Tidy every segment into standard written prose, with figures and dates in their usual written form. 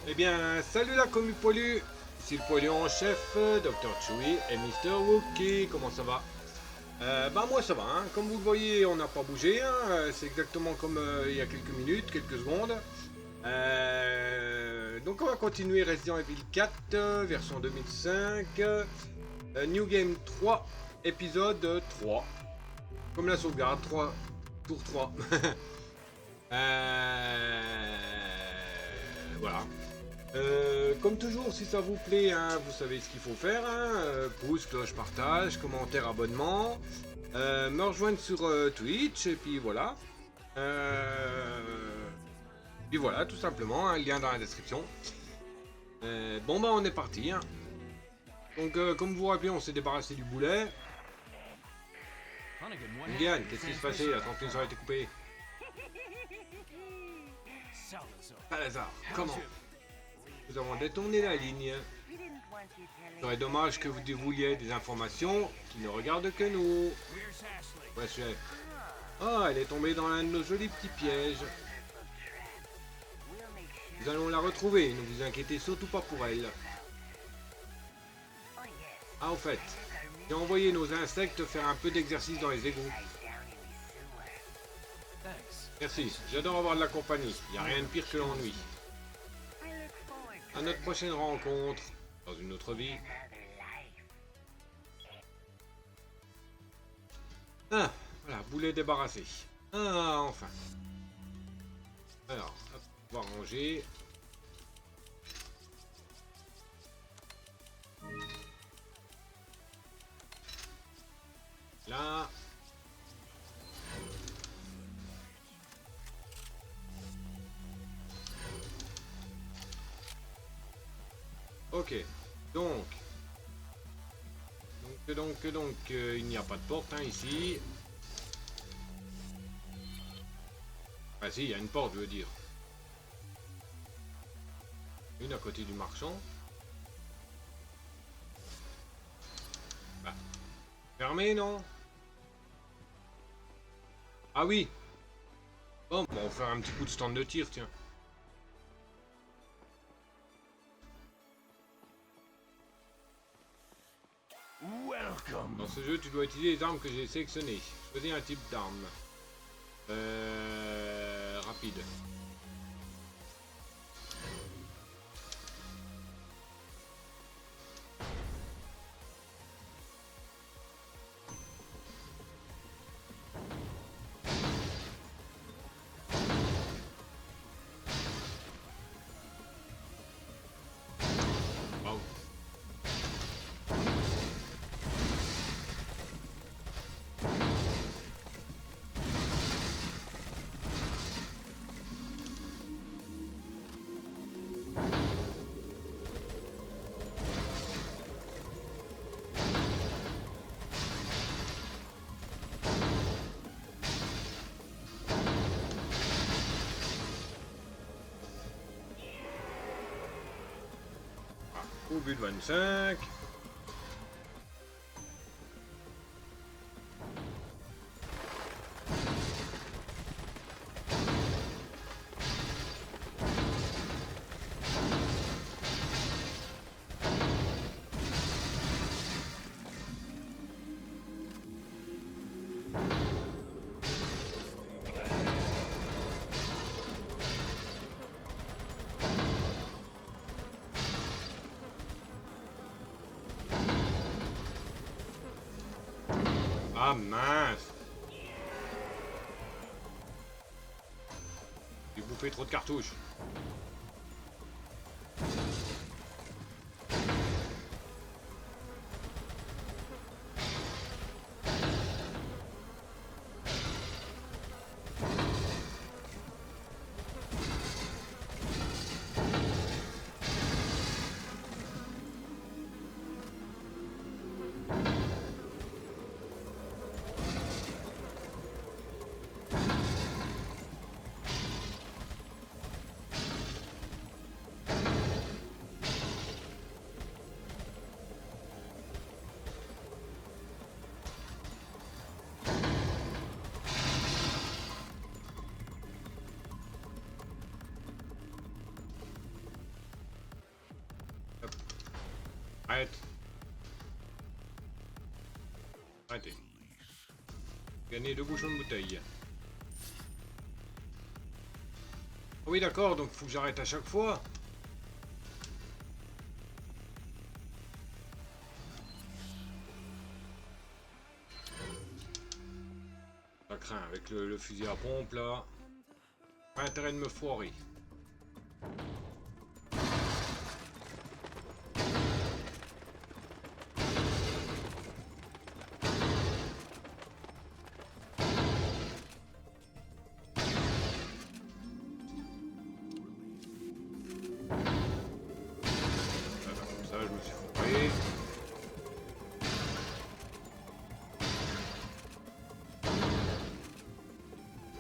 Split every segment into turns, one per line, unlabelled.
Eh bien, salut la commu poilue, c'est le poilu en chef, Dr. Chewie et Mister Wookie, comment ça va? Bah moi ça va, hein. Comme vous le voyez, on n'a pas bougé, hein. C'est exactement comme il y a quelques minutes, quelques secondes. Donc on va continuer Resident Evil 4, version 2005, New Game 3, épisode 3. Comme la sauvegarde, 3, tour 3. Voilà. Comme toujours, si ça vous plaît, hein, vous savez ce qu'il faut faire. Hein, pouce, cloche, partage, commentaire, abonnement. Me rejoindre sur Twitch, et puis voilà. Puis voilà, tout simplement, un lien dans la description. Bon bah on est parti. Hein. Donc comme vous vous rappelez, on s'est débarrassé du boulet. Indiane, qu'est-ce qui se passait? La transmission a été coupée. Salazar, comment? Nous avons détourné la ligne. Il serait dommage que vous dévouliez des informations qui ne regardent que nous. Ouais, chef. Ah, elle est tombée dans l'un de nos jolis petits pièges. Nous allons la retrouver, ne vous inquiétez surtout pas pour elle. Ah, au fait, j'ai envoyé nos insectes faire un peu d'exercice dans les égouts. Merci, j'adore avoir de la compagnie, il n'y a rien de pire que l'ennui. À notre prochaine rencontre, dans une autre vie. Ah, voilà, boulet débarrassé. Ah, enfin. Alors, hop, on va ranger. Là. Ok, donc, il n'y a pas de porte hein, ici. Ah si, il y a une porte, je veux dire. Une à côté du marchand. Bah, fermé, non? Ah oui. Bon, on va faire un petit coup de stand de tir, tiens. Dans ce jeu, tu dois utiliser les armes que j'ai sélectionnées. Choisis un type d'arme. Rapide. Wow. Au but de 25. Ah mince. J'ai bouffé trop de cartouches. Arrête. Arrêtez. Gagner 2 bouchons de bouteille. Oh oui d'accord, donc faut que j'arrête à chaque fois. Ça craint avec le fusil à pompe là. Pas intérêt de me foirer.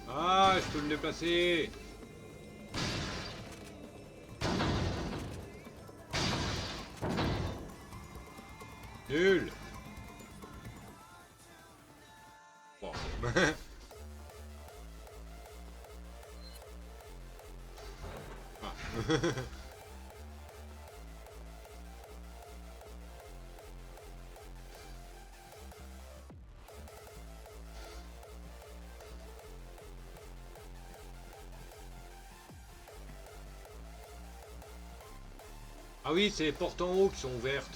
Ah, je peux me déplacer. Nul. Bon. Ah. Ah oui, c'est les portes en haut qui sont ouvertes.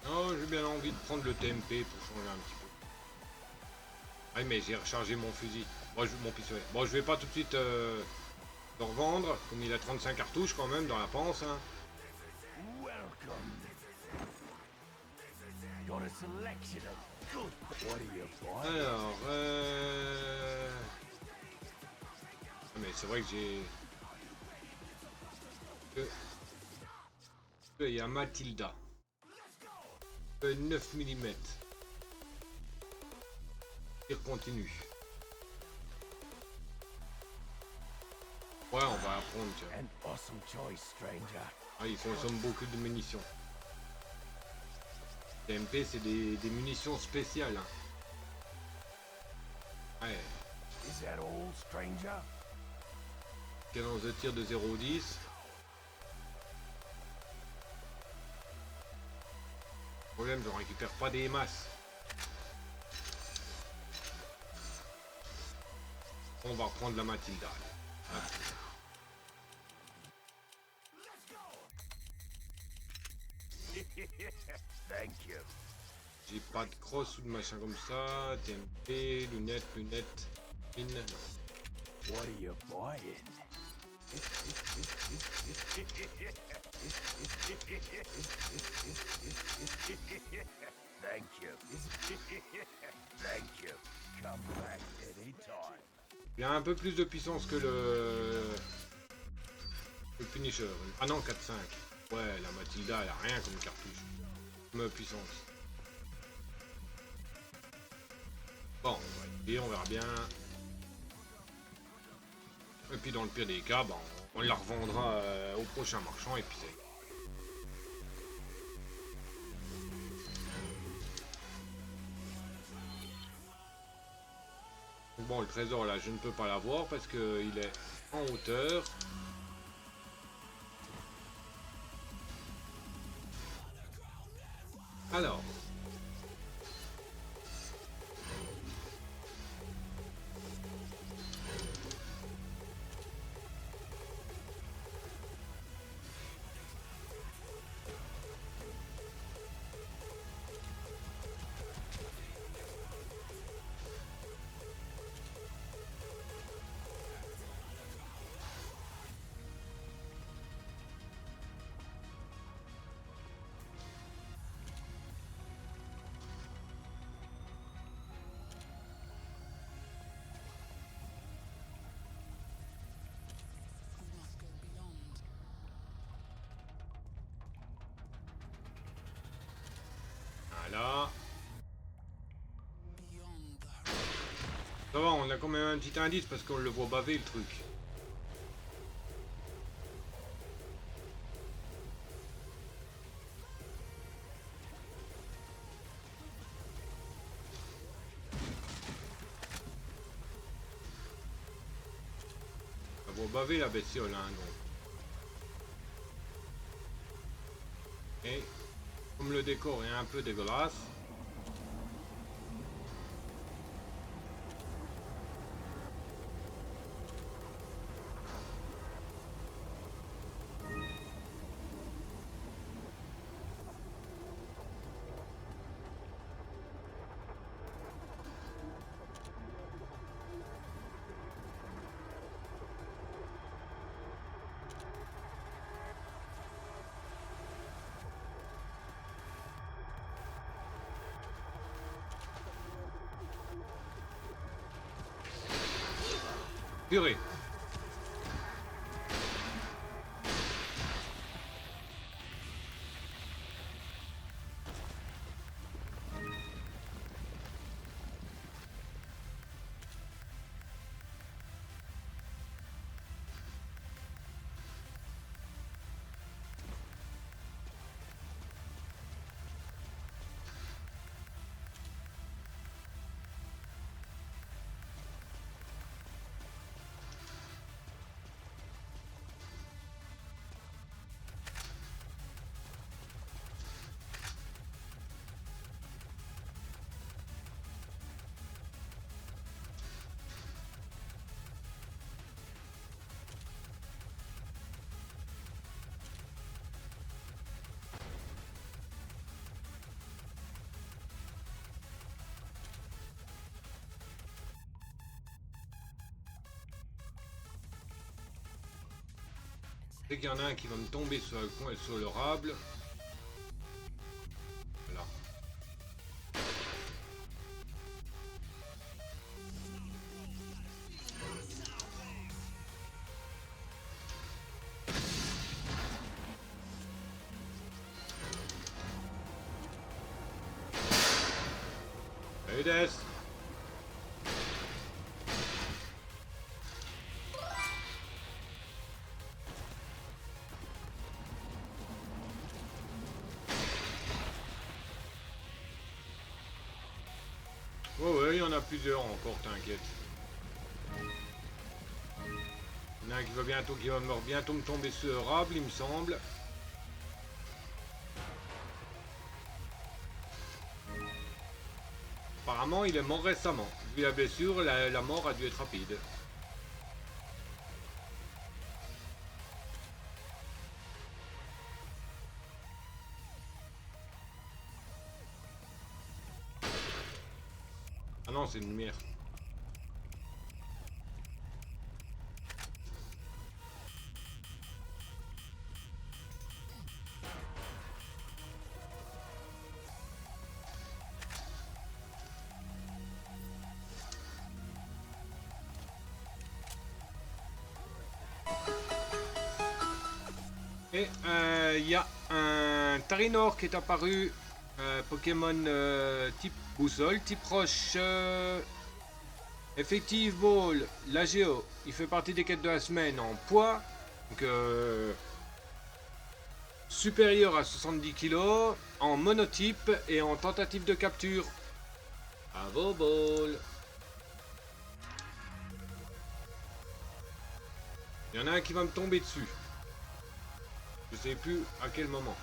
Oh, j'ai bien envie de prendre le TMP pour changer un petit peu. Ah mais j'ai rechargé mon fusil. Bon, mon pistolet. Bon, je vais pas tout de suite le revendre, comme il a 35 cartouches quand même dans la panse. Hein. Alors, ah, mais c'est vrai que j'ai... Il y a Matilda. 9 mm. Tir continue. Ouais, on va apprendre, tiens. Ah, il consomme beaucoup de munitions. TMP, c'est des munitions spéciales. Hein. Ouais. Cadence de tir de 0,10. Problème, j'en récupère pas des masses. On va reprendre la Matilda. Ah. J'ai pas de crosse ou de machin comme ça. TMP, lunettes, pin.
What are you buying? Thank you. Thank you. Come back anytime.
Il a un peu plus de puissance que le Punisher. Ah non, 4-5. Ouais, la Matilda, elle a rien comme cartouche. Comme puissance. Bon, on va essayer, on verra bien. Et puis dans le pire des cas, bah, on la revendra au prochain marchand et puis c'est... Bon, le trésor là, je ne peux pas l'avoir parce que il est en hauteur. Alors. Voilà. Ça va, on a quand même un petit indice parce qu'on le voit baver le truc. baver la bestiole, hein, donc. Et comme le décor est un peu dégueulasse. Purée. Dès qu'il y en a un qui va me tomber sur le rable. Voilà. Salut Des. Ouais, il y en a plusieurs encore, t'inquiète. Il y en a un qui va bientôt me tomber sur le rable, il me semble. Apparemment, il est mort récemment. Vu la blessure, la mort a dû être rapide. Ah non, c'est une lumière. Et il y a un Tarinor qui est apparu. Pokémon type boussole, type roche. Effective Ball, la Géo. Il fait partie des quêtes de la semaine en poids. Donc supérieur à 70 kg. En monotype et en tentative de capture. Bravo Ball. Il y en a un qui va me tomber dessus. Je sais plus à quel moment.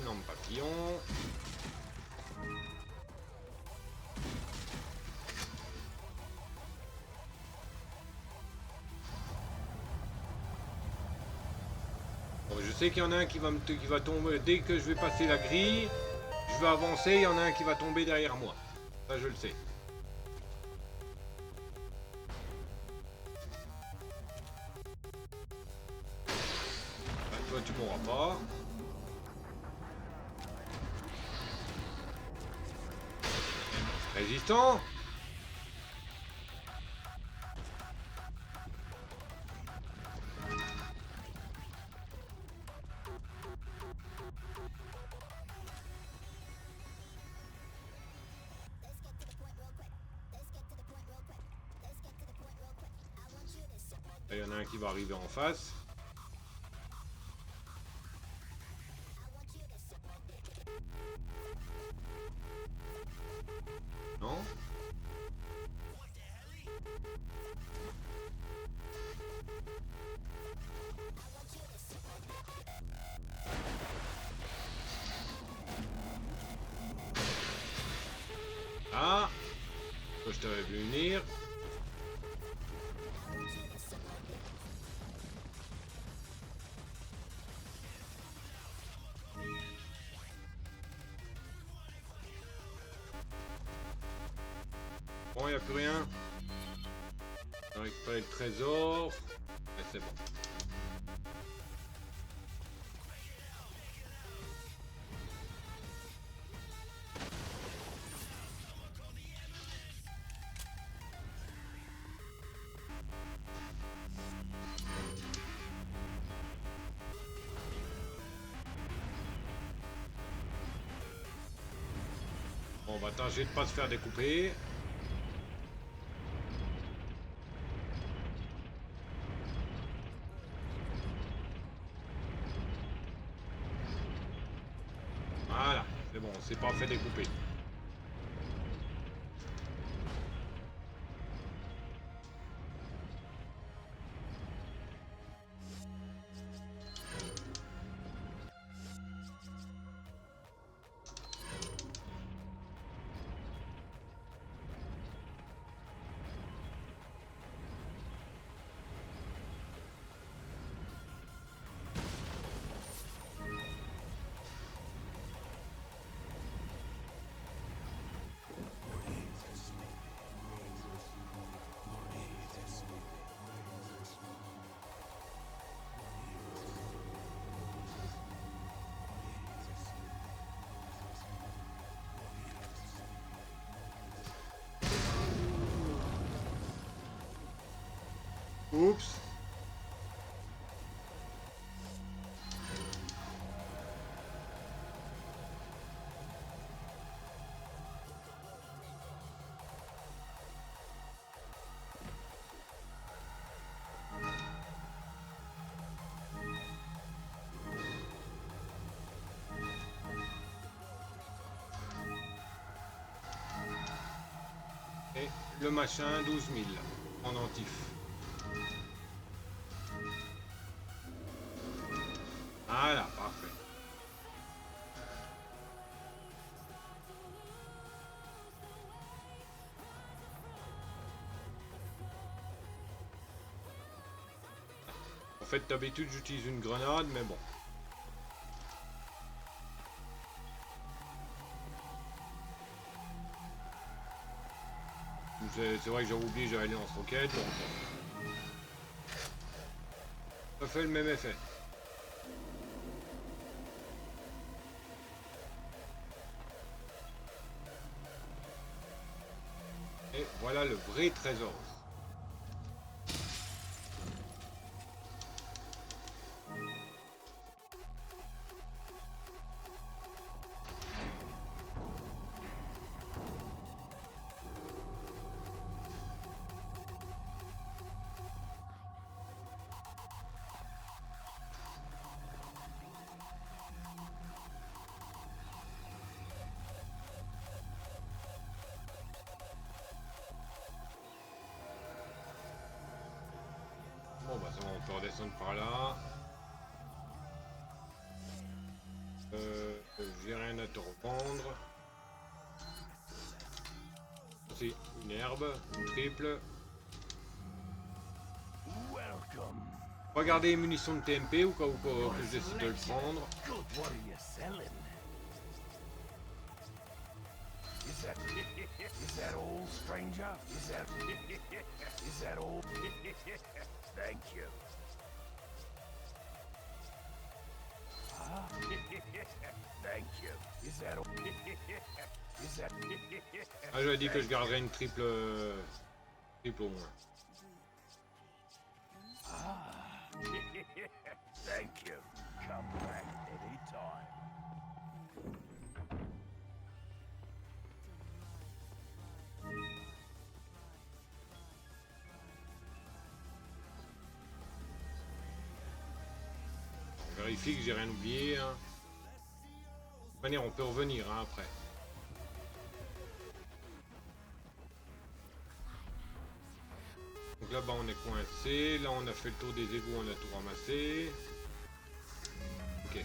Non, papillon. Bon, je sais qu'il y en a un qui va tomber dès que je vais passer la grille. Je vais avancer, il y en a un qui va tomber derrière moi. Ça, je le sais. Toi, tu mourras pas. Résistant. Il y en a un qui va arriver en face. Non? Ah! Je t'avais vu venir. Bon, il n'y a plus rien. On a récupéré le trésor. Et c'est bon. Bon, on va tâcher de pas se faire découper. Voilà, c'est bon, on s'est pas fait découper. Oups. Et le machin, 12 000 en antif. Voilà, parfait. En fait, d'habitude, j'utilise une grenade, mais bon. C'est vrai que j'ai oublié, j'avais les lance-roquettes, donc ça fait le même effet. Et voilà le vrai trésor. Bon bah ça va, on peut redescendre par là. J'ai rien à te reprendre. Si, une herbe, une triple.
Welcome.
Regardez les munitions de TMP ou quoi que je décide de le prendre.
What are you selling? Is that all, stranger? Is that all? Thank you. Thank you. Is that all? Is that...
Ah, j'avais dit que je garderais une triple... triple au moins.
Thank you. Come back anytime.
On vérifie que j'ai rien oublié. Hein. De toute manière, on peut revenir hein, après. Donc là-bas, on est coincé. Là, on a fait le tour des égouts, on a tout ramassé. Ok.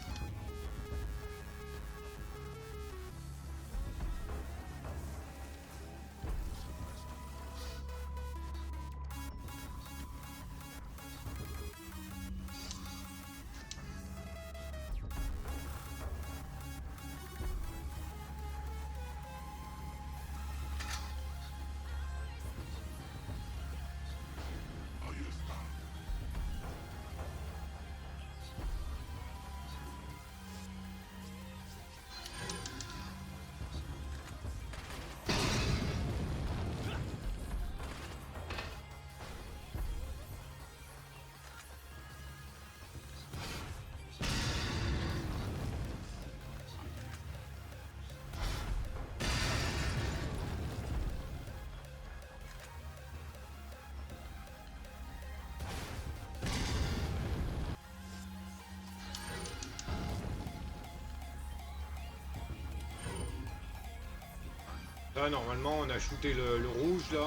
Là, normalement, on a shooté le rouge, là.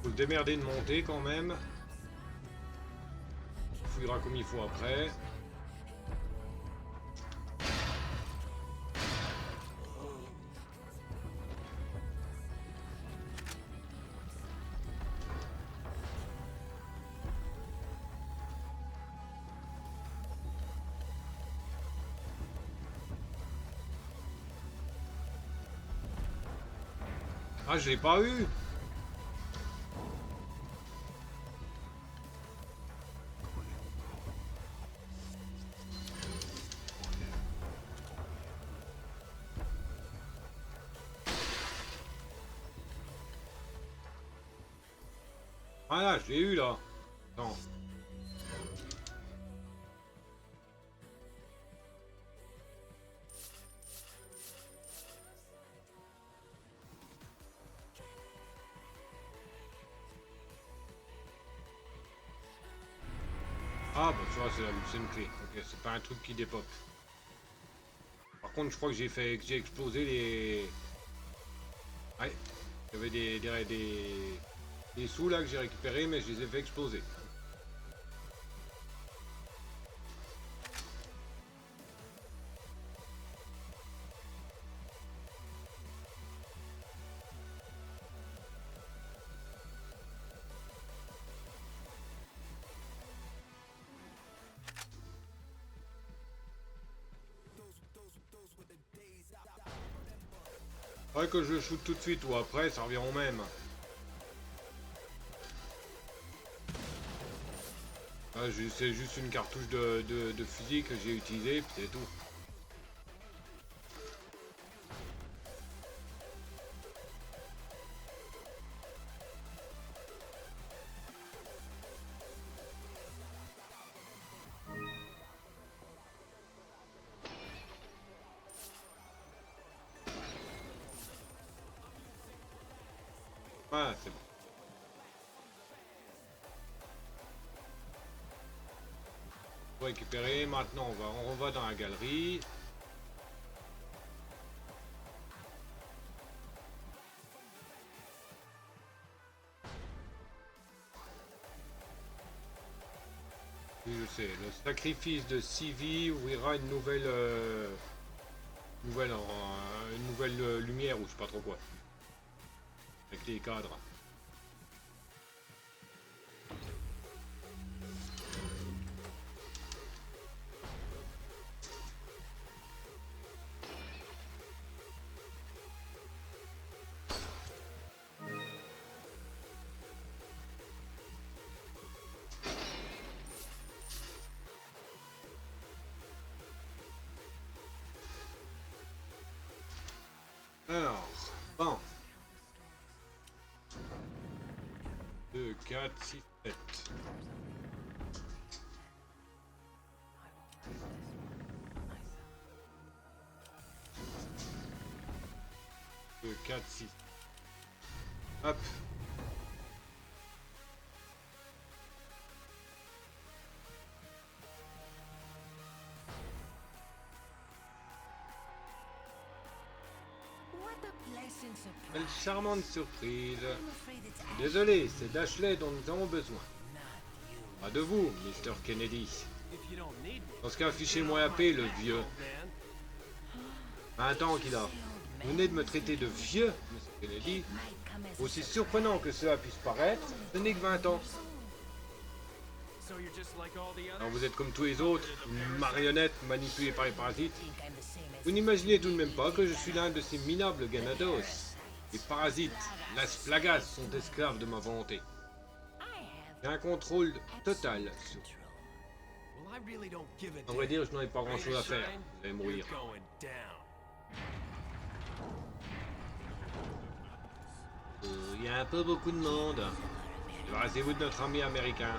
Faut se démerder de monter, quand même. On fouillera comme il faut après. Ah, je l'ai pas eu. Ah là, je l'ai eu là. Attends. Ah bah tu vois, c'est une clé. Ok, c'est pas un truc qui dépop. Par contre, je crois que j'ai explosé les. Ouais. Il y avait des sous là que j'ai récupérés, mais je les ai fait exploser. Ouais, que je le shoot tout de suite ou après, ça revient au même. Ah, c'est juste une cartouche de fusil que j'ai utilisée, puis c'est tout. Ah, c'est bon. Pour récupérer, maintenant on va dans la galerie. Oui, je sais, le sacrifice de Civi ouvrira une nouvelle une nouvelle lumière ou je sais pas trop quoi. Avec les cadres. Alors, bon. 2, 4, 6, 7. 2, 4, 6. Hop. Quelle charmante surprise. Désolé, c'est d'Ashley dont nous avons besoin. Pas de vous, Mr. Kennedy. Dans ce cas, fichez-moi la paix, le vieux. 20 ans qu'il a. Vous venez de me traiter de vieux, Mr. Kennedy. Aussi surprenant que cela puisse paraître, ce n'est que 20 ans. Alors vous êtes comme tous les autres, une marionnette manipulée par les parasites. Vous n'imaginez tout de même pas que je suis l'un de ces minables ganados. Les parasites, las plagas, sont esclaves de ma volonté. J'ai un contrôle total sur... À vrai dire, je n'en ai pas grand chose à faire. Vous allez mourir. Il y a un peu beaucoup de monde. Débarrassez-vous de notre ami américain.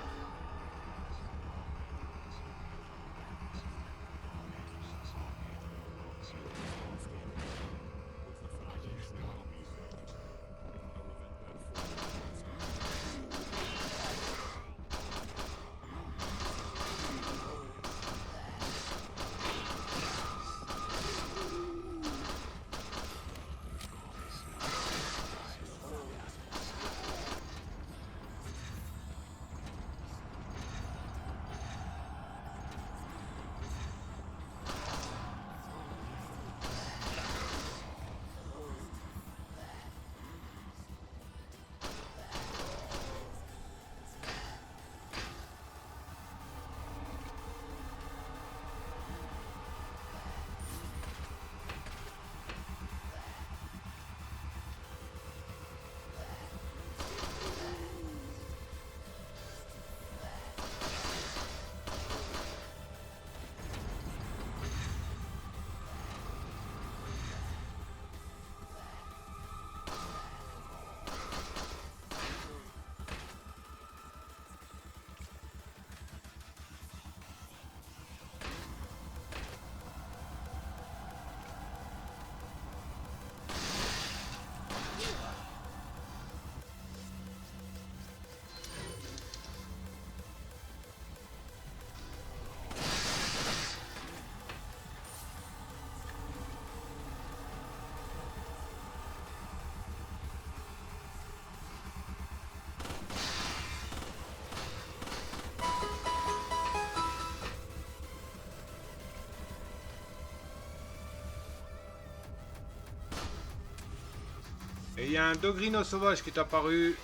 Et il y a un Dogrino sauvage qui est apparu.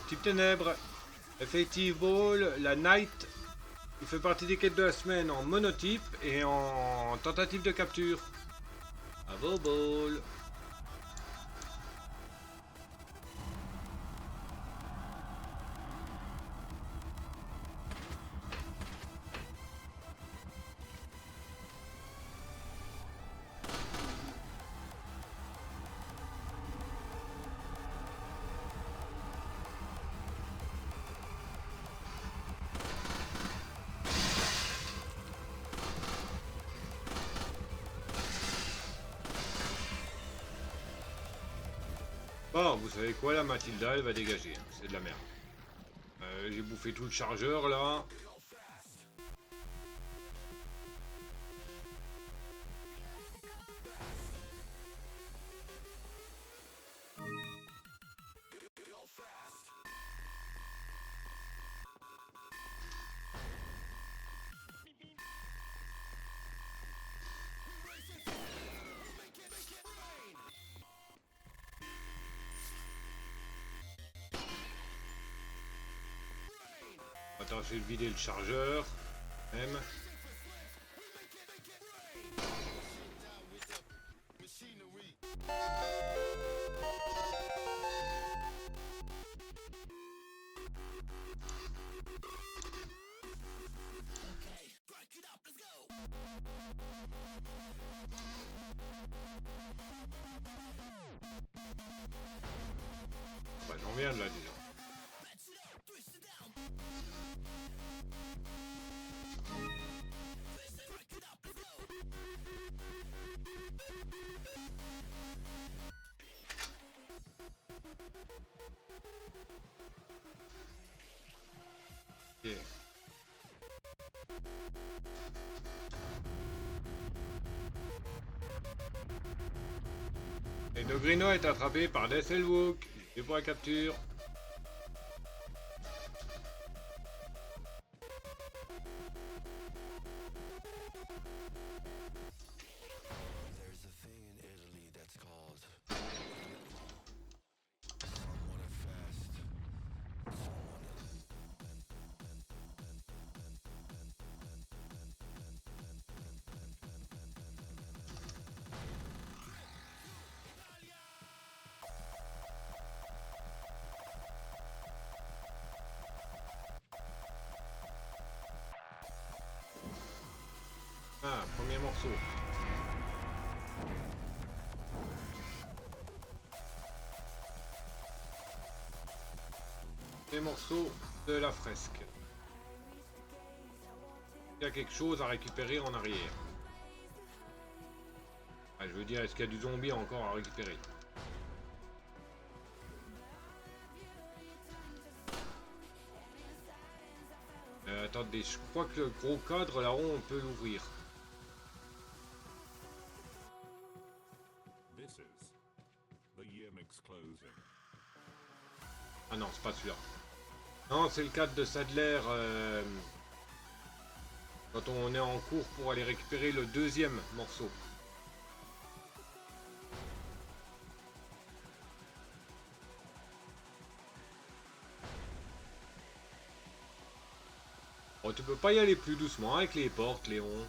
Type ténèbres. Effective Ball, la Night. Il fait partie des quêtes de la semaine en monotype et en tentative de capture. À vos balls. Bon, vous savez quoi, la Mathilda, elle va dégager. Hein. C'est de la merde. J'ai bouffé tout le chargeur, là. Attends, je vais vider le chargeur. Même. On vient de là déjà. Ok. Et Dogrino est attrapé par Desselwook. Et pour la capture. Ah, premier morceau. Les morceaux de la fresque. Il y a quelque chose à récupérer en arrière. Ah, je veux dire, est-ce qu'il y a du zombie encore à récupérer? Attendez, je crois que le gros cadre là-haut, on peut l'ouvrir. Ah non, c'est pas celui-là. Non, c'est le cadre de Sadler. Quand on est en cours pour aller récupérer le deuxième morceau. Oh, tu peux pas y aller plus doucement avec les portes, Léon.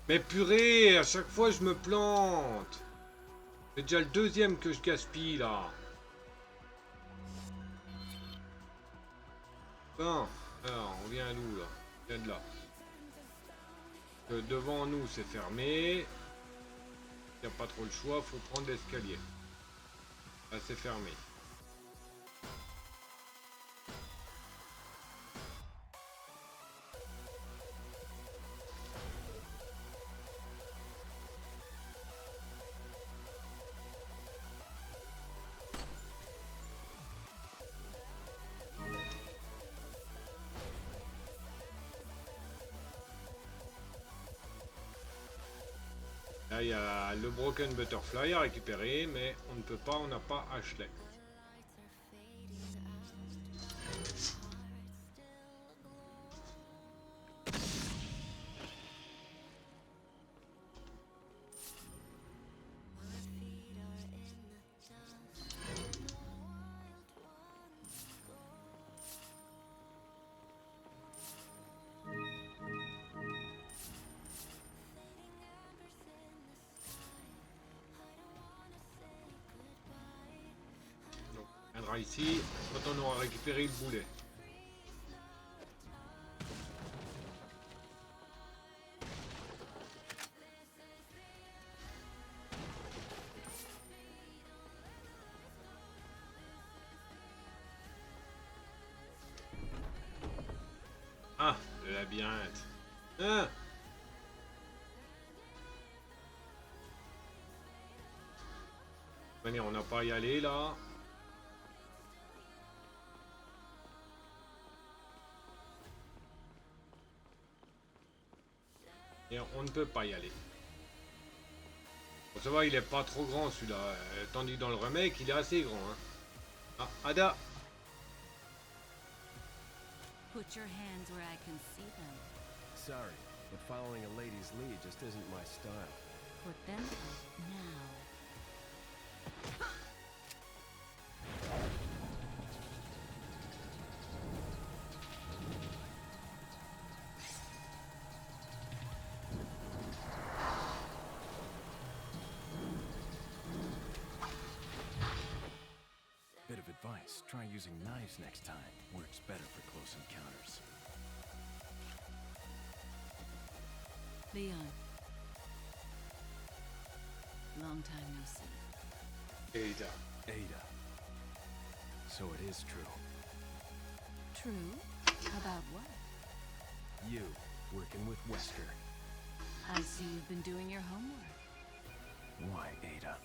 Mais purée, à chaque fois je me plante. C'est déjà le deuxième que je gaspille là. Bon, alors on vient d'où là? On vient de là. Devant nous c'est fermé. Il n'y a pas trop le choix, faut prendre l'escalier. Là c'est fermé. Là, il y a le Broken Butterfly à récupérer, mais on ne peut pas, on n'a pas Ashley. Donc, on viendra ici quand on aura récupéré le boulet. Ah, le labyrinthe. Ah! Venez, on n'a pas à y aller là. Et on ne peut pas y aller. Bon, ça va, il est pas trop grand celui-là. Tandis que dans le remake, il est assez grand. Hein. Ah, Ada!
Put your hands where I can see them.
Sorry, but following a lady's lead just isn't my style.
Put them up now.
using knives next time. Works better for close encounters.
Leon. Long time no see.
Ada.
Ada. So it is true.
True? About what?
You, working with Wesker.
I see you've been doing your homework.
Why, Ada?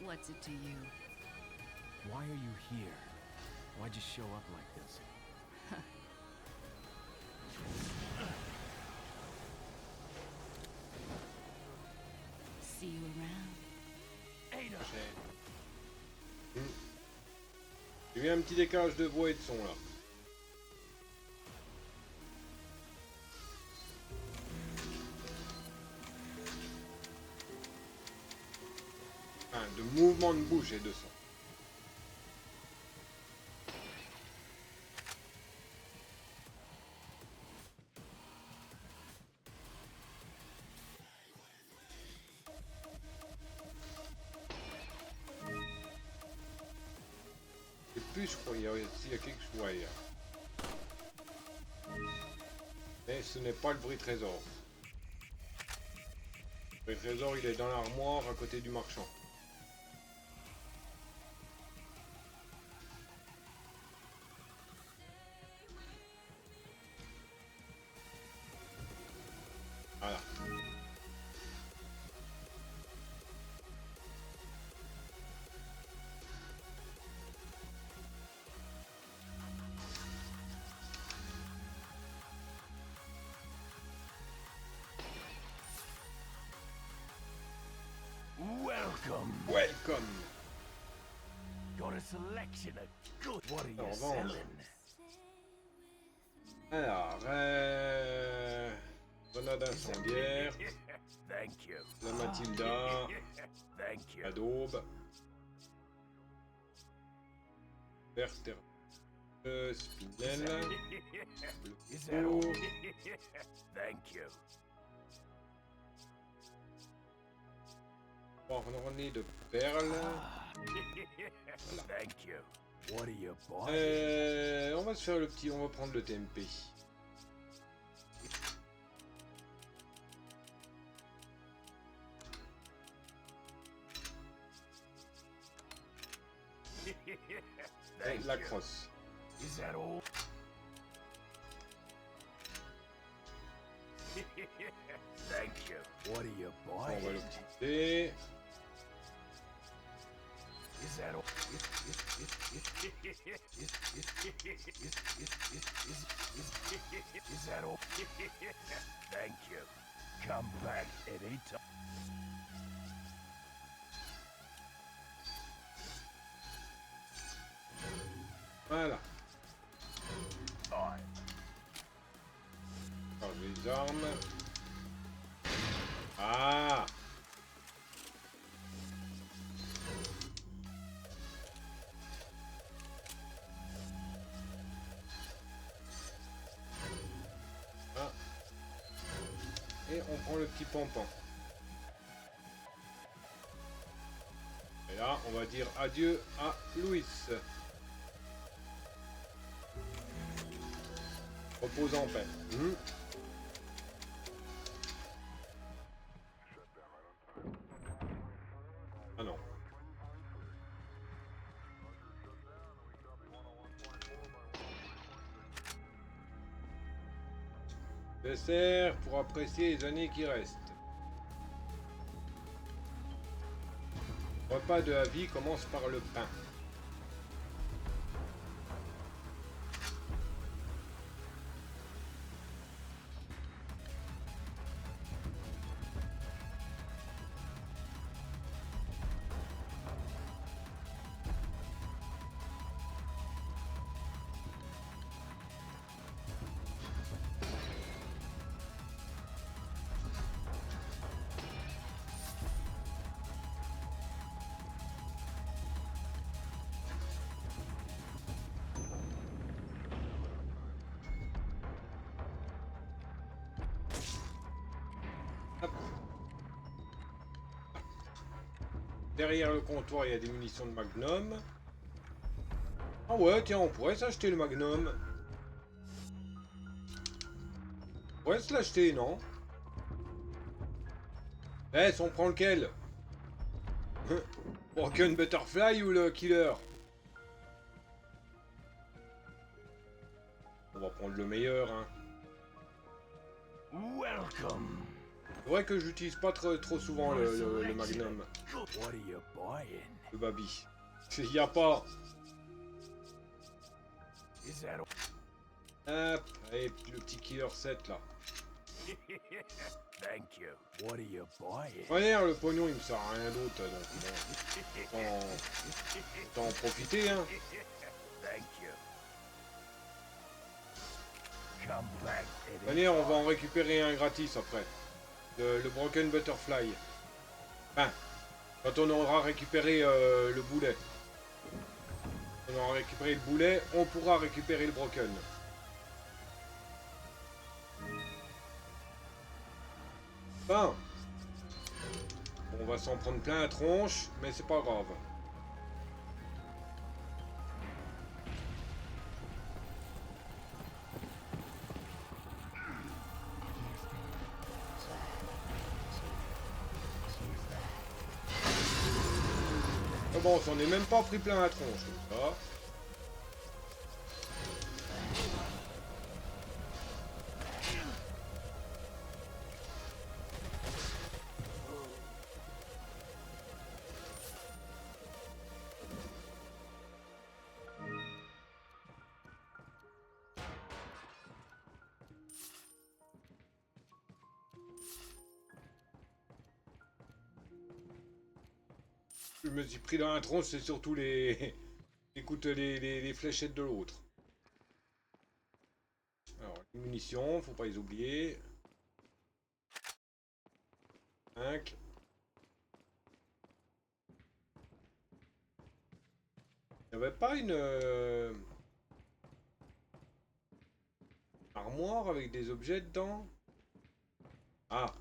What's it to you?
Why are you here? Why'd you show up like this?
See you around.
Ada!
J'ai eu un petit décalage de voix et de son là. Enfin, de mouvement de bouche et de son. Et plus, je crois, il y a quelque chose. Ouais, mais ce n'est pas le bruit trésor. Le trésor, il est dans l'armoire à côté du marchand. Voilà.
Welcome.
Welcome.
Got a selection of good. What are you
Alors, vendre.
selling?
Alors, grenade incendiaire,
Thank you.
la Matilda,
Thank you.
la daube, verte, spinel,
Is that all?
four,
Thank you.
ornée de perles.
Thank you. What are you buying?
On va se faire le petit, on va prendre le TMP.
Thank
La
you.
crosse.
Is that all? Thank you. What are you
On va
buying?
l'optimiser.
Is that all? Is that all? Thank you. Come back anytime.
Voilà.
Fine.
Alors, les armes. Ah! Ah. Et on prend le petit pompon. Et là, on va dire adieu à Louis. Repose en paix. Ah non. Dessert pour apprécier les années qui restent. Repas de la vie commence par le pain. Hop. Derrière le comptoir, il y a des munitions de Magnum. Ah ouais, tiens, on pourrait s'acheter le Magnum. On pourrait se l'acheter, non? Eh, si on prend lequel? Broken Butterfly ou le Killer? On va prendre le meilleur, hein.
Welcome.
C'est vrai que j'utilise pas trop souvent le Magnum.
What are you buying?
Le Babi. Il y a pas.
Is that
Hop, allez, le petit Killer 7 là.
Thank you. What are you buying?
Ouais, le pognon il me sert à rien d'autre, donc bon, autant en profiter, hein.
Thank you. Come back anytime.
Allez, on va en récupérer un gratis après. Le Broken Butterfly. Enfin, quand on aura récupéré le boulet. On aura récupéré le boulet, on pourra récupérer le Broken. Enfin, on va s'en prendre plein la tronche, mais c'est pas grave. Ah bon, on s'en est même pas pris plein la tronche, comme ça. Je me suis pris dans la tronche, c'est surtout les... Écoute, les fléchettes de l'autre. Alors, les munitions, faut pas les oublier. 5. Il n'y avait pas une... armoire avec des objets dedans? Ah.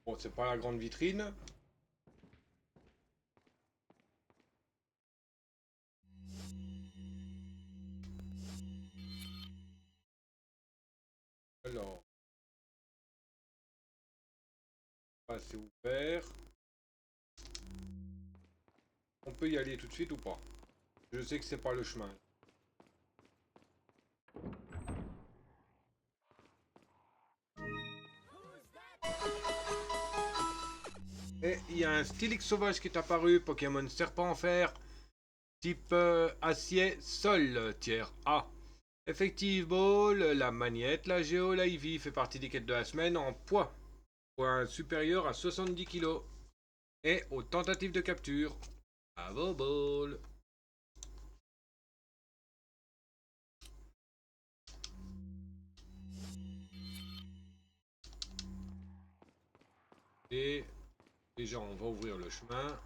Bon, c'est pas la grande vitrine. Alors. Ah, c'est ouvert. On peut y aller tout de suite ou pas? Je sais que c'est pas le chemin. Et il y a un Stylix sauvage qui est apparu, Pokémon serpent en fer, type acier, sol, tiers A. Effective Ball, la magnette, la géo, la Ivy fait partie des quêtes de la semaine en poids. Poids supérieur à 70 kg. Et aux tentatives de capture. Bravo Ball. Et déjà on va ouvrir le chemin.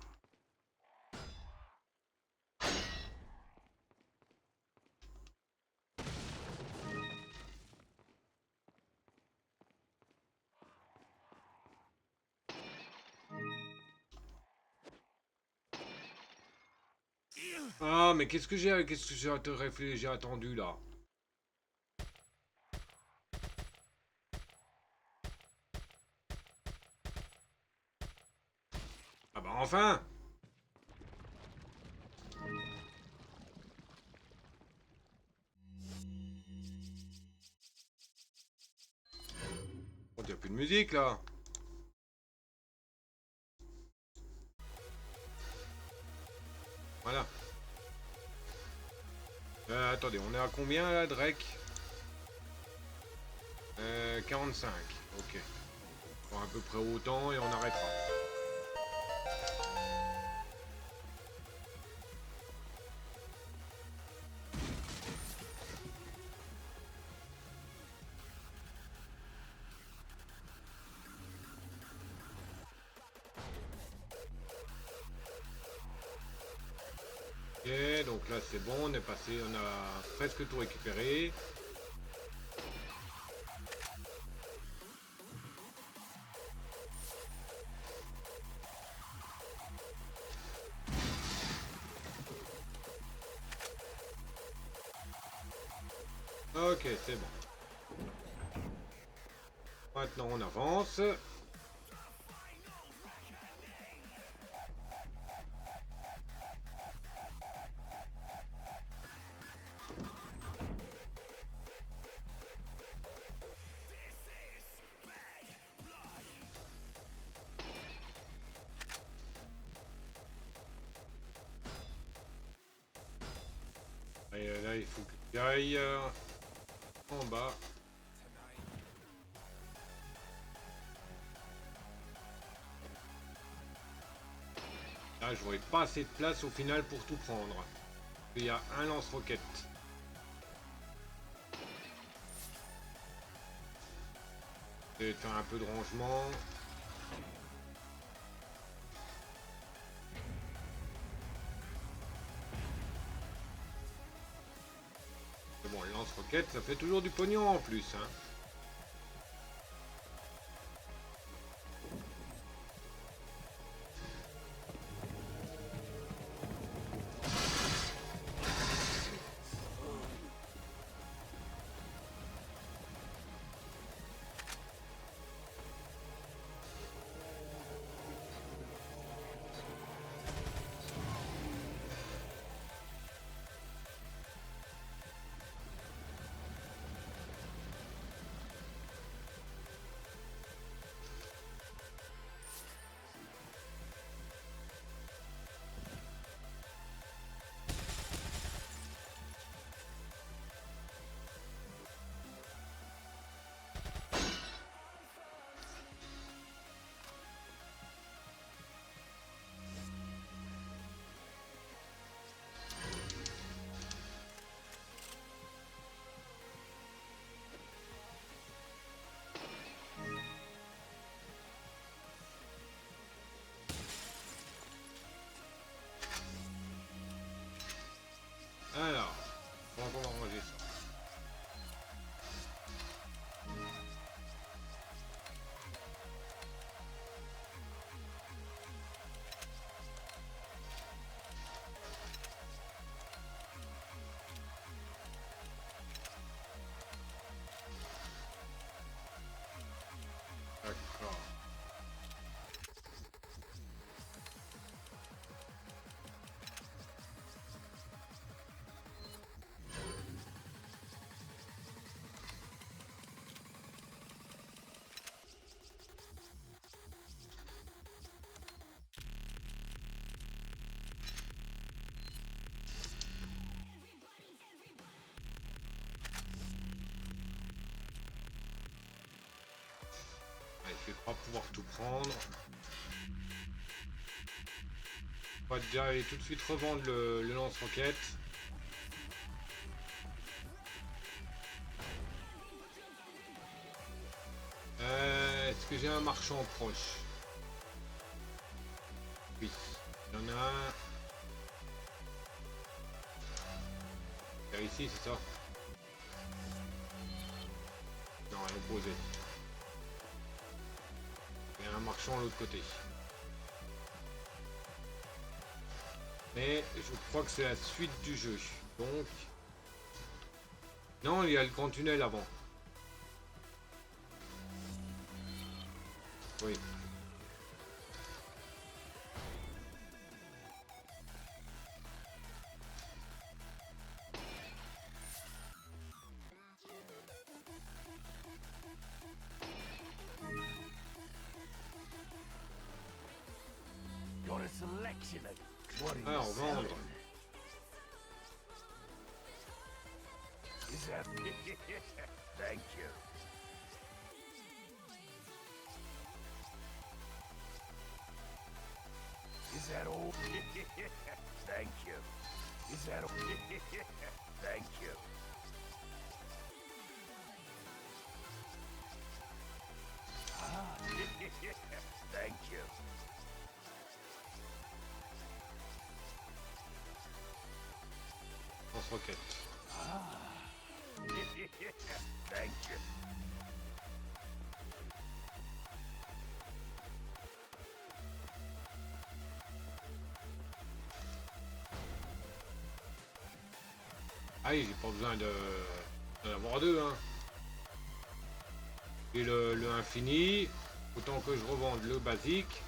Ah mais qu'est-ce que j'ai attendu là? Ah bah enfin! On dirait plus de musique là. Voilà. Attendez, on est à combien là, Drake? 45. Ok. On va à peu près autant et on arrêtera. Ok, donc là c'est bon, on est passé, on a presque tout récupéré. Ok, c'est bon. Maintenant, on avance. Et là, il faut que j'aille en bas. Là, j'aurai pas assez de place au final pour tout prendre. Il y a un lance-roquette. Je vais faire un peu de rangement. Mais bon, le lance-roquette, ça fait toujours du pognon en plus, hein. Alors, on va ranger ça. D'accord. Allez, je vais pas pouvoir tout prendre. On va déjà aller tout de suite revendre le lance-roquette. Est-ce que j'ai un marchand proche? Oui, il y en a un. Vers ici, c'est ça? Non, à l'opposé. Il y a un marchand à l'autre côté. Mais je crois que c'est la suite du jeu. Donc... Non, il y a le grand tunnel avant. Oui.
Got a selection of what are you
Alors,
selling?
vendre.
Is that thank you. Is that all? Thank you. Is that all? Thank you. Ah. Thank you.
Lance-roquette.
Thank you.
Ah oui, j'ai pas besoin Il va y en avoir deux, hein. Et le infini, autant que je revende le basique.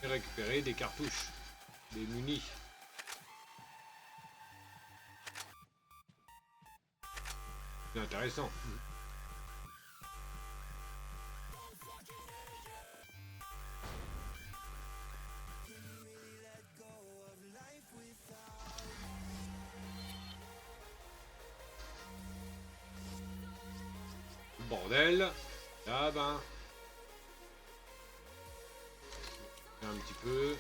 Et récupérer des cartouches, des munis. C'est intéressant. Bordel. Là, ben. Un petit peu.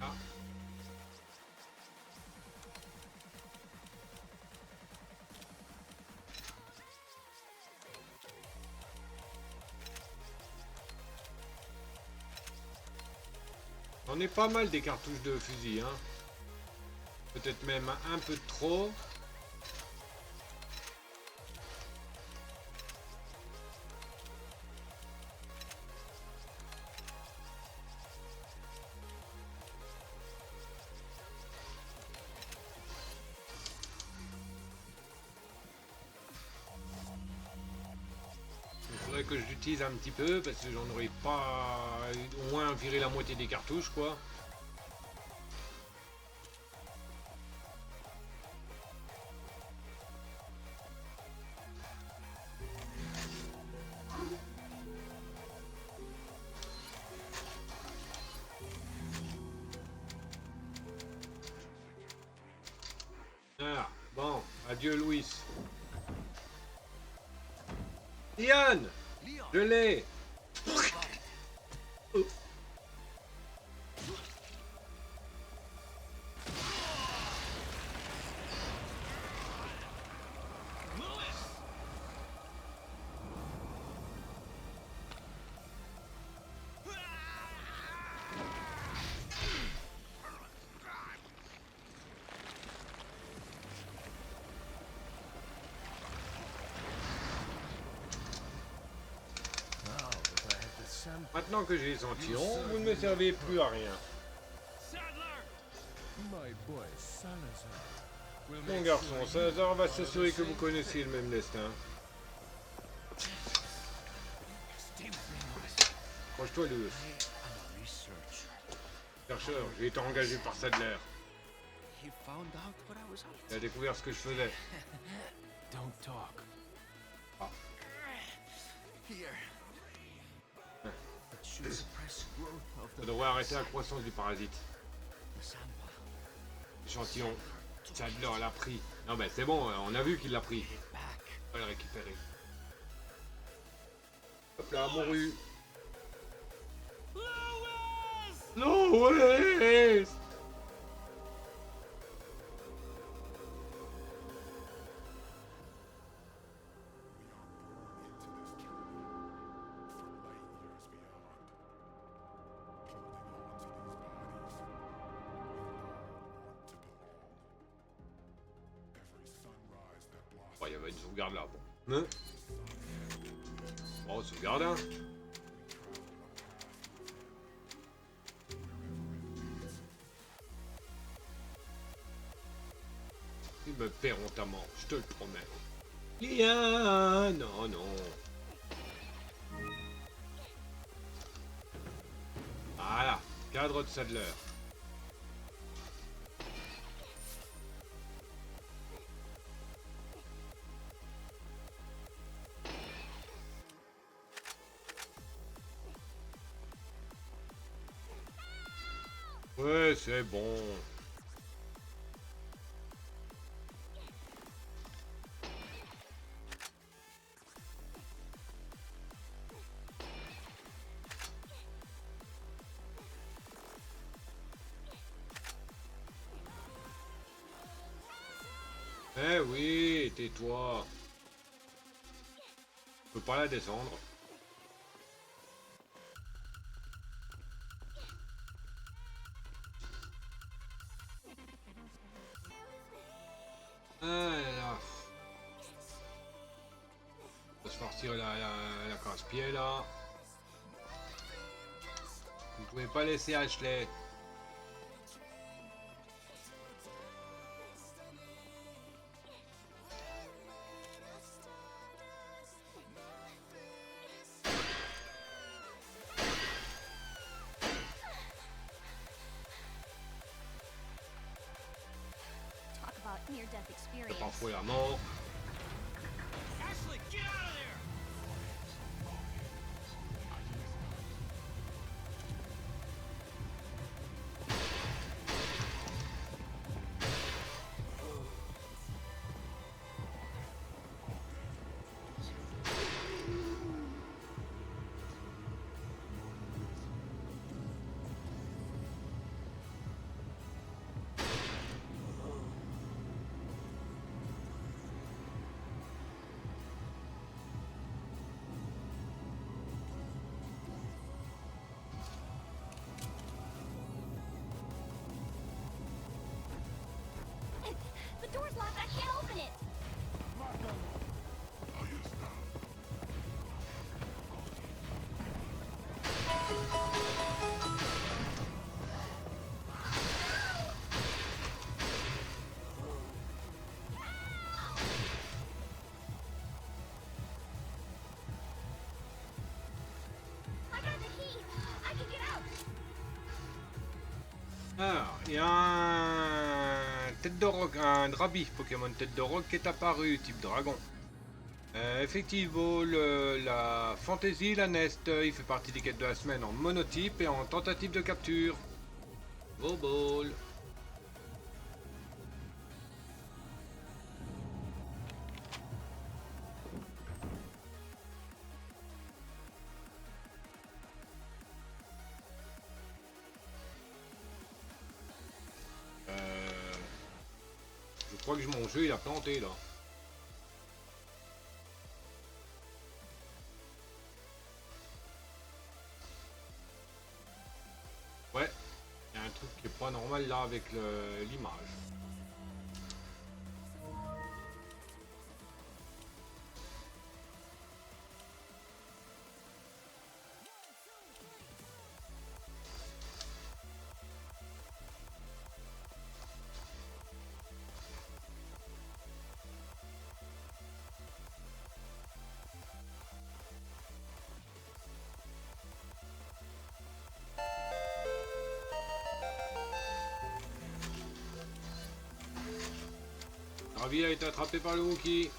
Ah. On est pas mal des cartouches de fusil, hein. Peut-être même un peu trop. Il faudrait que je l'utilise un petit peu parce que j'en aurais pas au moins viré la moitié des cartouches, quoi. Ah, bon, adieu Louis. Ian, je l'ai. Maintenant que j'ai les échantillons, vous ne me servez plus à rien. Mon garçon, Salazar va s'assurer que vous connaissiez le même destin. Approche-toi, Lewis. Chercheur, j'ai été engagé par Sadler. Il a découvert ce que je faisais.
Don't talk.
Ah. Ça devrait arrêter la croissance du parasite. Échantillon. Sadler l'a pris. Non mais c'est bon, on a vu qu'il l'a pris. On va le récupérer. Hop là, mouru. Louis! Oh, il y avait une sauvegarde là, bon. Hein? Oh, sauvegarde, hein? Ils me paieront ta mort, je te le promets. Lian! Non, non. Voilà, cadre de Sadler. Ouais, c'est bon. Eh oui, tais-toi. Je peux pas la descendre. Ah là là. On va se farcir la casse-pied là. Vous pouvez pas laisser Ashley.
near-death
C'est
experience.
parfois la mort.
Ashley, get out of there!
The door's locked. I can't open it. I got the key. I can get out.
Alors, il y a un tête de roc, un Drabi, Pokémon tête de roc qui est apparu, type dragon. Effectivement, la Fantasy, la Nest, il fait partie des quêtes de la semaine en monotype et en tentative de capture. Beau ball. Je crois que mon jeu il a planté là. Ouais, il y a un truc qui est pas normal là avec l'image. Ravi a été attrapé par le Wookie.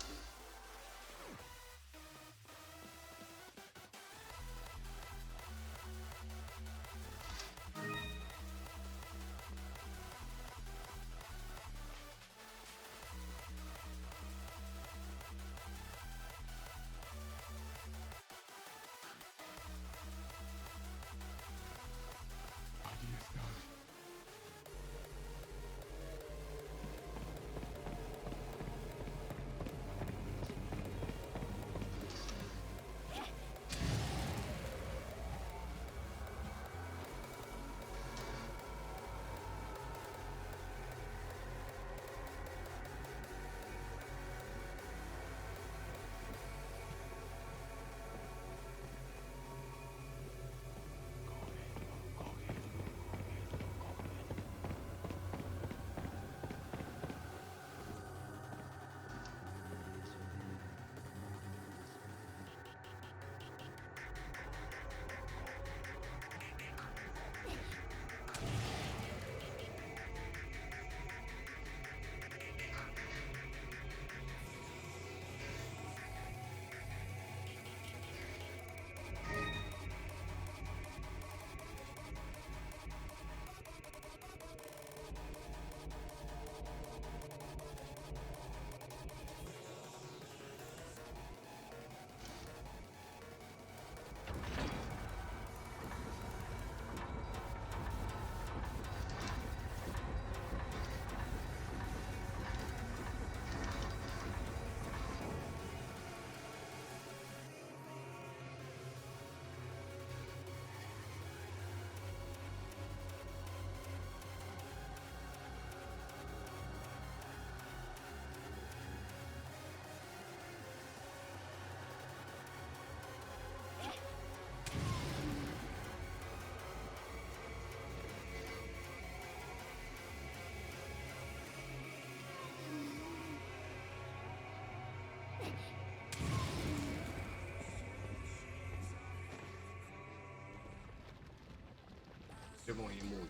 C'est bon, il est mort.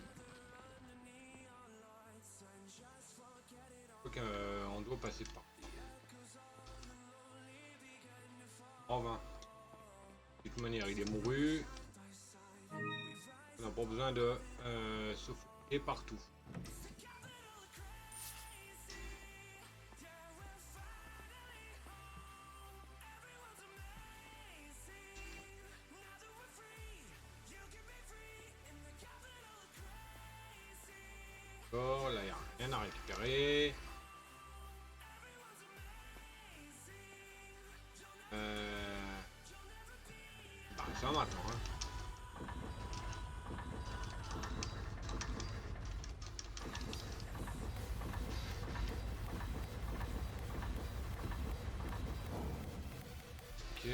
Donc, passer par. Oh 20. De toute manière, il est mouru. On n'a pas besoin de se foutre partout. Bon, là, il n'y a rien à récupérer. Bah, ça m'attend, hein. Ok.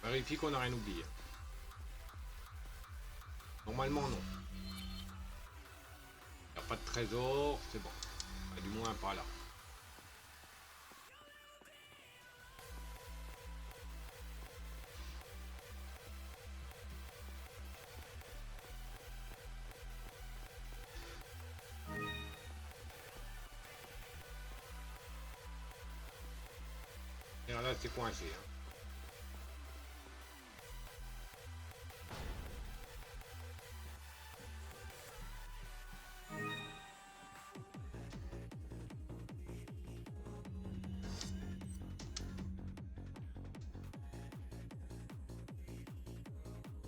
Vérifie qu'on n'a rien oublié. Normalement non. Il n'y a pas de trésor, c'est bon. Enfin, du moins pas là. Et là c'est coincé. Hein.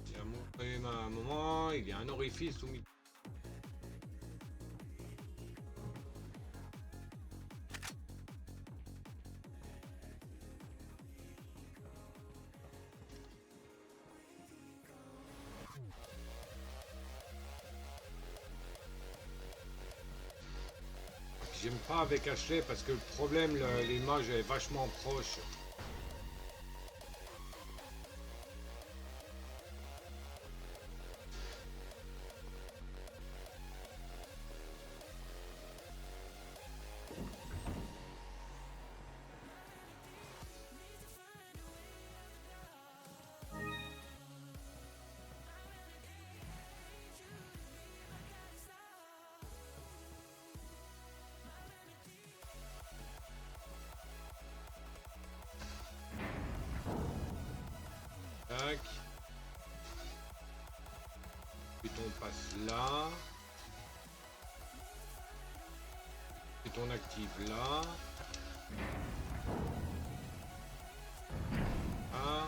Il a montré à un moment, il y a un orifice au milieu. J'aime pas avec Ashley parce que le problème, l'image est vachement proche. Tac. Puis on passe là. Puis on active là. Ah.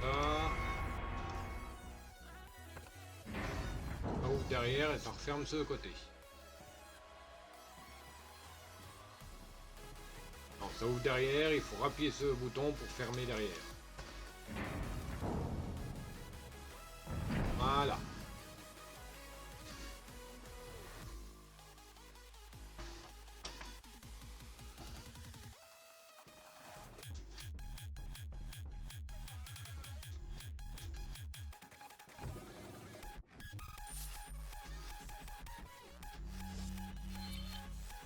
Ça. Ça ouvre derrière et ça referme ce côté. Ça ouvre derrière, il faut appuyer ce bouton pour fermer derrière. Voilà.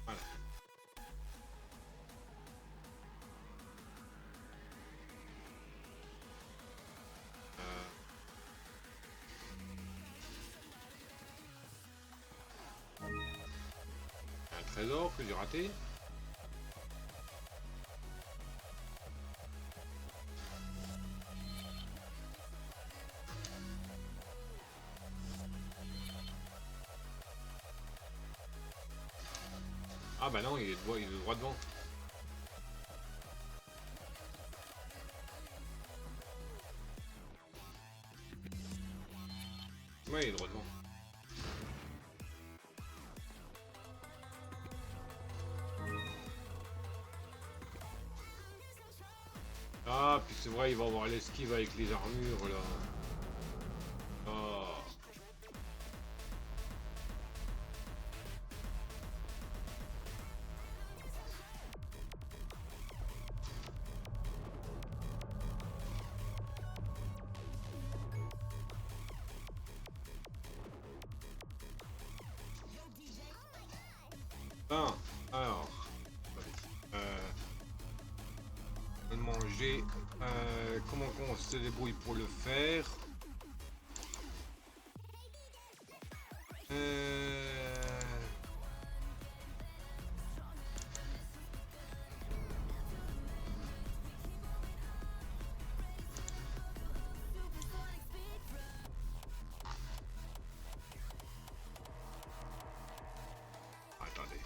Voilà. Un trésor que j'ai raté. Ah bah non, il est droit devant. Ouais, il est droit devant. Ah, puis c'est vrai, il va avoir l'esquive avec les armures là. Ah. Ben, alors. Le manger. Comment on se débrouille pour le faire? Attendez.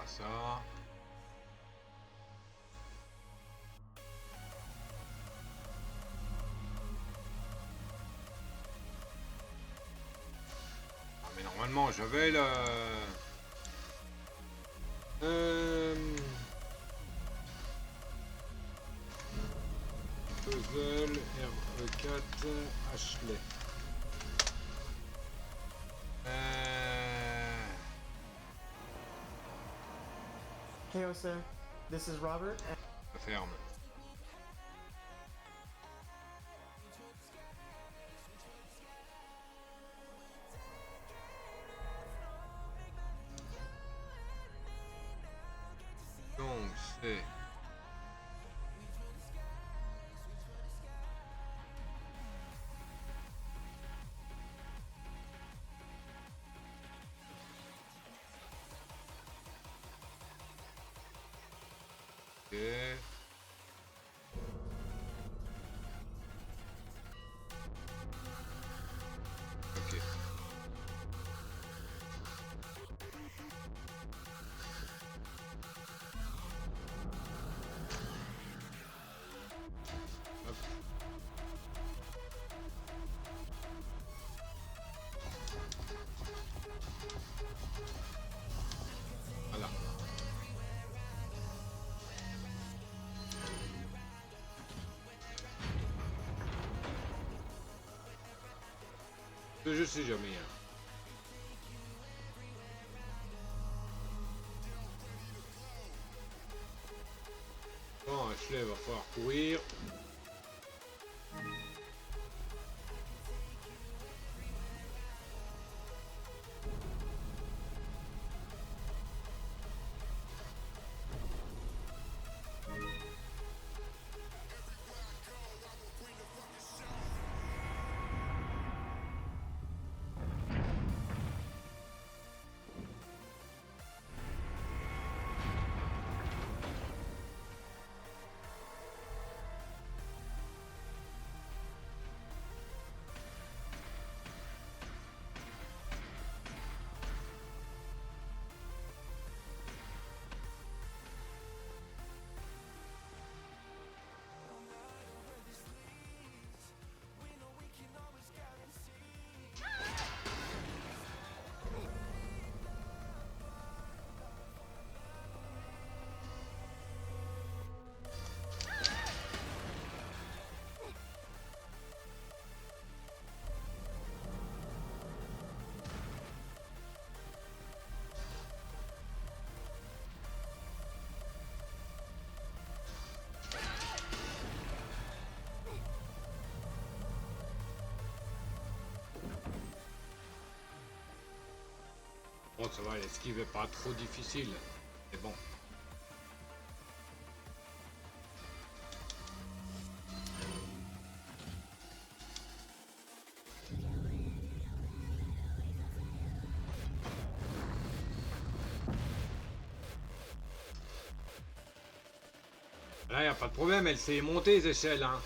Ça. Ah, mais normalement j'avais le puzzle RE4 Ashley.
Hey, Osa. This is Robert.
Ça ferme. Donc c'est ok. Ok. Hop. Voilà. Je sais jamais. Hein. Bon, Ashley va falloir courir. Bon, ça va, l'esquive est pas trop difficile. C'est bon. Là, y a pas de problème, elle s'est montée les échelles, hein.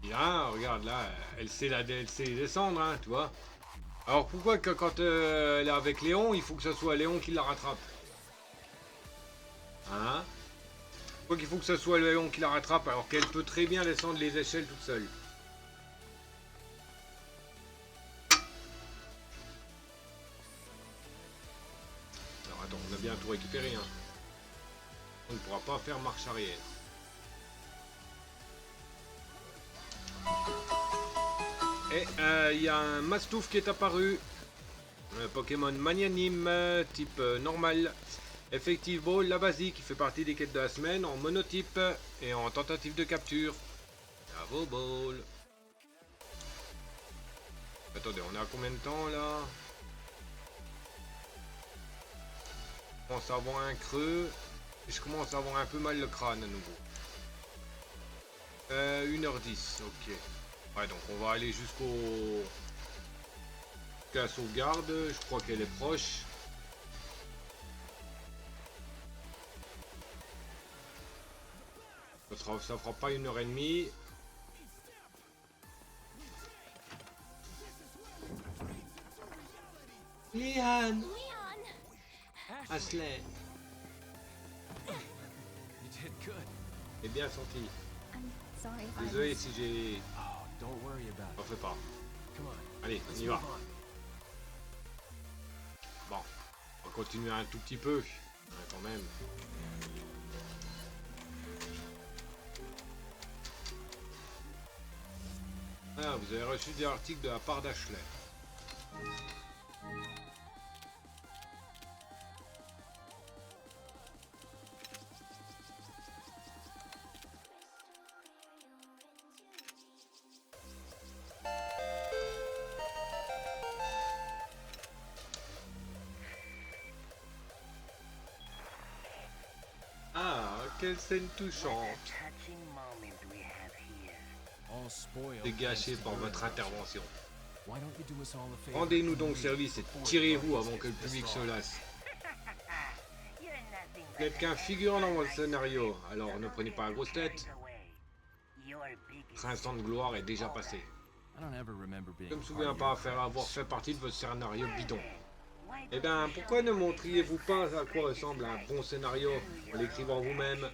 Bien, regarde là, elle sait descendre, hein, tu vois. Alors pourquoi que quand elle est avec Léon, il faut que ce soit Léon qui la rattrape? Hein? Pourquoi qu'il faut que ce soit Léon qui la rattrape alors qu'elle peut très bien descendre les échelles toute seule? Alors attends, on a bien tout récupéré, hein. On ne pourra pas faire marche arrière. Et il y a un Mastouf qui est apparu. Un Pokémon magnanime, type normal. Effective Ball, la basique, qui fait partie des quêtes de la semaine, en monotype et en tentative de capture. Bravo Ball. Attendez, on est à combien de temps là? Je commence à avoir un creux. Et je commence à avoir un peu mal le crâne à nouveau. 1h10, ok. Ouais, donc on va aller jusqu'à la sauvegarde. Je crois qu'elle est proche. Ça fera pas 1h30. Lian!
Leon!
Ashley!
You did good.
Est bien senti.
I'm sorry if I
Désolé
was...
si j'ai...
Oh, don't worry about
J'en
it.
fais pas.
Come on.
Allez, on
Let's
y va.
move on.
Bon, on va continuer un tout petit peu. Ouais, quand même. Ah, vous avez reçu des articles de la part d'Ashley. Ah, quelle scène touchante.
All spoiled.
Dégagé
thanks to
par
your
votre
intervention.
intervention.
Why don't you do us all a favor?
Rendez-nous donc service et tirez-vous avant que le public se lasse. Vous n'êtes qu'un figurant dans votre scénario, alors ne prenez pas la grosse tête. Votre instant de gloire est déjà passé.
I don't ever remember being
Je ne me
part
souviens
of
pas
your
avoir fait partie de votre scénario bidon. Eh bien, pourquoi ne montriez-vous pas à quoi ressemble un bon scénario en l'écrivant vous-même?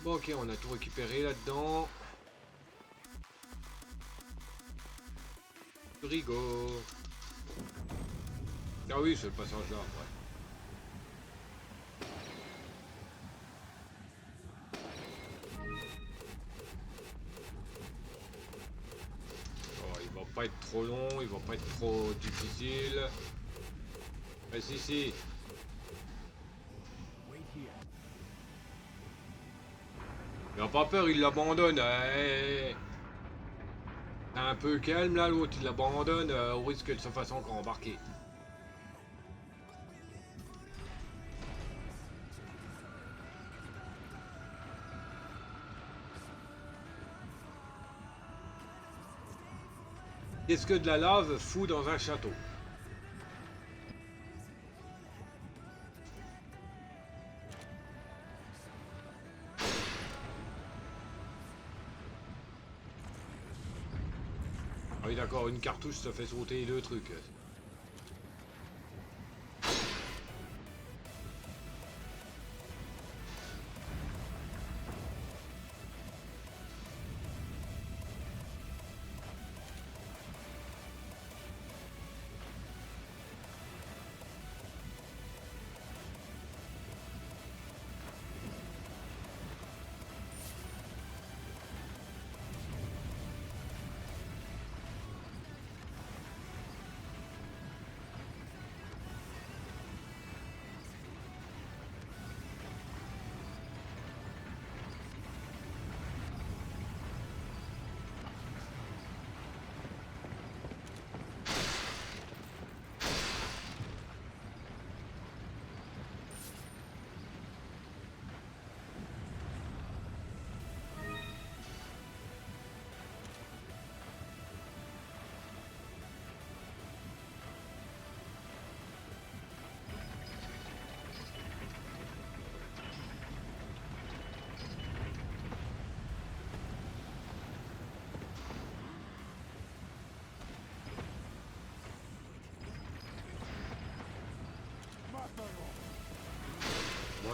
Bon, ok, on a tout récupéré là-dedans. Rigo. Ah oui, c'est le passage là, ouais. Oh, il va pas être trop long, il va pas être trop difficile. Mais si.
Wait here.
Il a pas peur, il l'abandonne. T'es un peu calme là, l'autre il l'abandonne au risque qu'elle se fasse encore embarquer. Qu'est-ce que de la lave fout dans un château? Ah oui d'accord, une cartouche ça fait sauter deux trucs.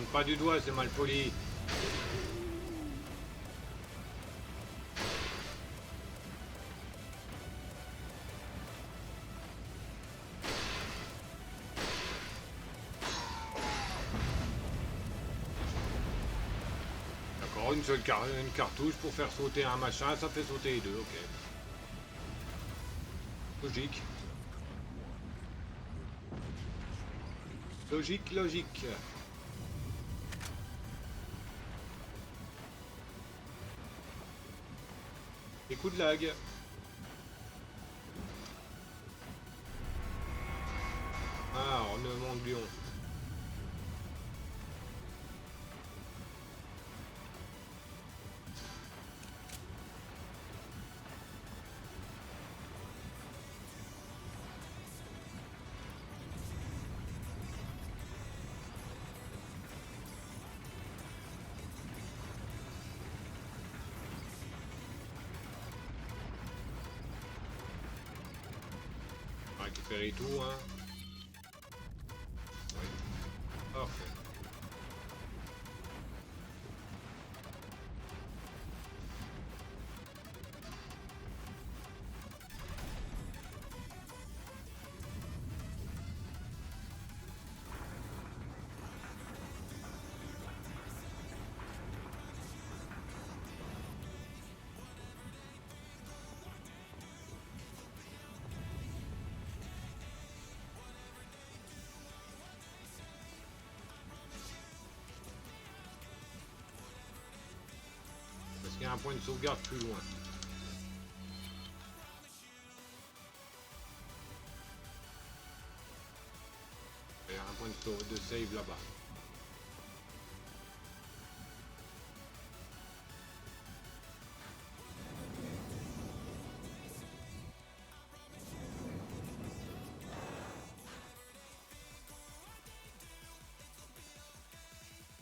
Pointe pas du doigt, c'est mal poli. D'accord, une seule une cartouche pour faire sauter un machin, ça fait sauter les deux, ok. Logique. Logique, logique. Des coups de lag. Ah, ornement de lion. On va récupérer tout, hein. Oui. Parfait. Parce qu'il y a un point de sauvegarde plus loin. Il y a un point de save là-bas.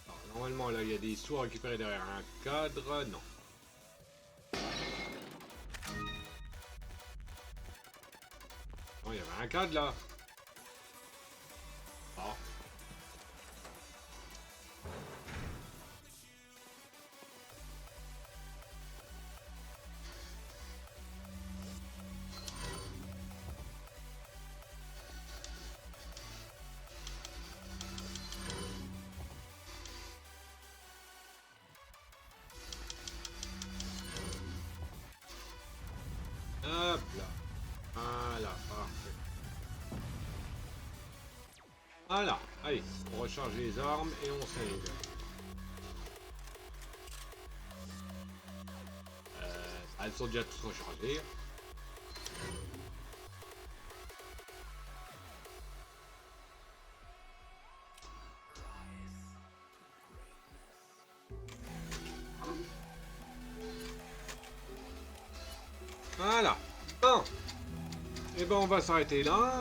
Alors, normalement là il y a des sous à récupérer derrière un cadre, non. Non, il y avait un cadre là. Ah. Hop là. Voilà, parfait. Voilà, allez, on recharge les armes et on save. Elles sont déjà toutes rechargées. Voilà. Bon. Et ben on va s'arrêter là.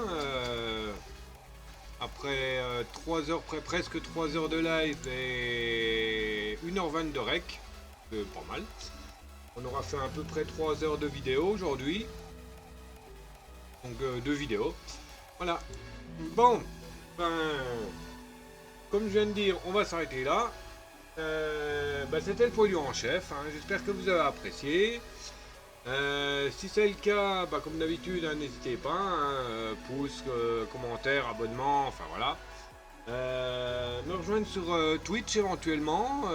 Après 3 heures, presque 3 heures de live et 1h20 de rec. Pas mal. On aura fait à peu près 3 heures de vidéo aujourd'hui. Donc 2 vidéos. Voilà. Bon. Ben, comme je viens de dire, on va s'arrêter là. C'était le produit en chef. Hein. J'espère que vous avez apprécié. Si c'est le cas, comme d'habitude, hein, n'hésitez pas, hein, pouce, commentaire, abonnement, enfin voilà. Me rejoindre sur Twitch éventuellement,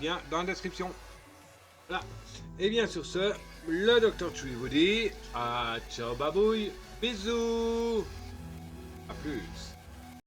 lien dans la description. Voilà. Et bien sur ce, le Dr Tree vous dit ciao babouille, bisous, à plus.